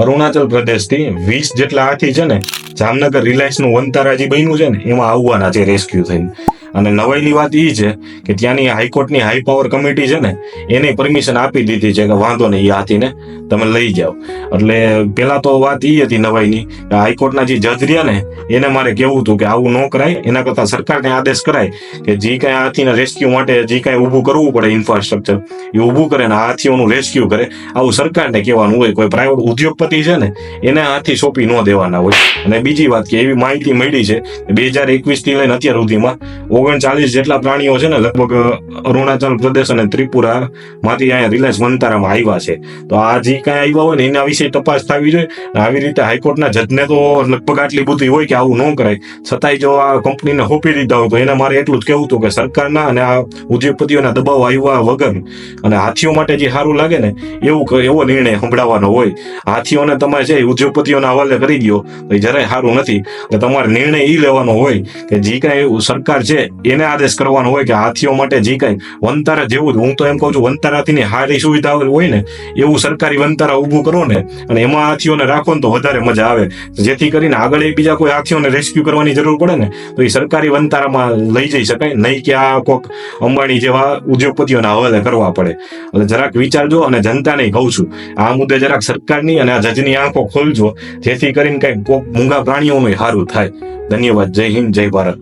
અરુણાચલ પ્રદેશથી 20 જેટલા હાથી છે ને જામનગર રિલાયન્સનું વનતારાજી બન્યું છે ને એમાં આવવાના છે રેસ્ક્યુ થઈને. અને નવાઈની વાત એ છે કે ત્યાંની હાઈકોર્ટની હાઈ પાવર કમિટી છે ને એને પરમિશન આપી દીધી છે કે વાંધો નહીં, એ હાથીને તમે લઈ જાઓ. એટલે પેલા તો વાત એ હતી નવાઈની કે હાઈકોર્ટના જે જજ રહ્યા ને એને મારે કેવું હતું કે આવું ન કરાય, એના કરતા સરકારને આદેશ કરાય કે જે કાંઈ હાથીના રેસ્ક્યુ માટે જે કાંઈ ઊભું કરવું પડે ઇન્ફ્રાસ્ટ્રક્ચર એ ઊભું કરે ને હાથીઓનું રેસ્ક્યુ કરે. આવું સરકારને કહેવાનું હોય. કોઈ પ્રાઇવેટ ઉદ્યોગપતિ છે ને એને હાથી સોંપી ન દેવાના હોય. અને બીજી વાત કે એવી માહિતી મળી છે કે 2021 થી લઈને અત્યાર સુધીમાં 39 જેટલા પ્રાણીઓ છે ને લગભગ અરુણાચલ પ્રદેશ અને ત્રિપુરા માંથી અહીંયા રિલાયન્સ વનતારામાં આવ્યા છે. તો આ જે કાંઈ આવ્યા હોય ને એના વિશે તપાસ થવી જોઈએ. આવી રીતે હાઈકોર્ટના જજને તો લગભગ આટલી બુદ્ધિ હોય કે આવું ન કરાય, છતાંય જો આ કંપનીને સોંપી દીધા હોય તો એને મારે એટલું જ કહેવું હતું કે સરકારના અને આ ઉદ્યોગપતિઓના દબાવ આવ્યા વગર અને હાથીઓ માટે જે સારું લાગે ને એવો નિર્ણય સંભળાવવાનો હોય. હાથીઓને તમે છે ઉદ્યોગપતિઓના હવાલે કરી દો તો એ જરાય સારું નથી. એટલે તમારે નિર્ણય એ લેવાનો હોય કે જે કાંઈ સરકાર છે એને આદેશ કરવાનો હોય કે હાથીઓ માટે જે કાંઈ વનતારા જેવું જ, હું તો એમ કહું છું વનતારાથી સારી સુવિધા હોય ને એવું સરકારી વનતારા ઊભું કરો ને અને એમાં હાથીઓને રાખો ને તો વધારે મજા આવે. જેથી કરીને આગળ એ બીજા કોઈ હાથીઓને રેસ્ક્યુ કરવાની જરૂર પડે ને તો એ સરકારી વનતારામાં લઈ જઈ શકાય, નહીં કે આ કોક અંબાણી જેવા ઉદ્યોગપતિઓના હવાલે કરવા પડે. એટલે જરાક વિચારજો અને જનતાને કહું છું આ મુદ્દે જરાક સરકારની અને આ જજની આંખો ખોલજો, જેથી કરીને કંઈક કોક મૂંગા પ્રાણીઓનું સારું થાય. ધન્યવાદ. જય હિન્દ, જય ભારત.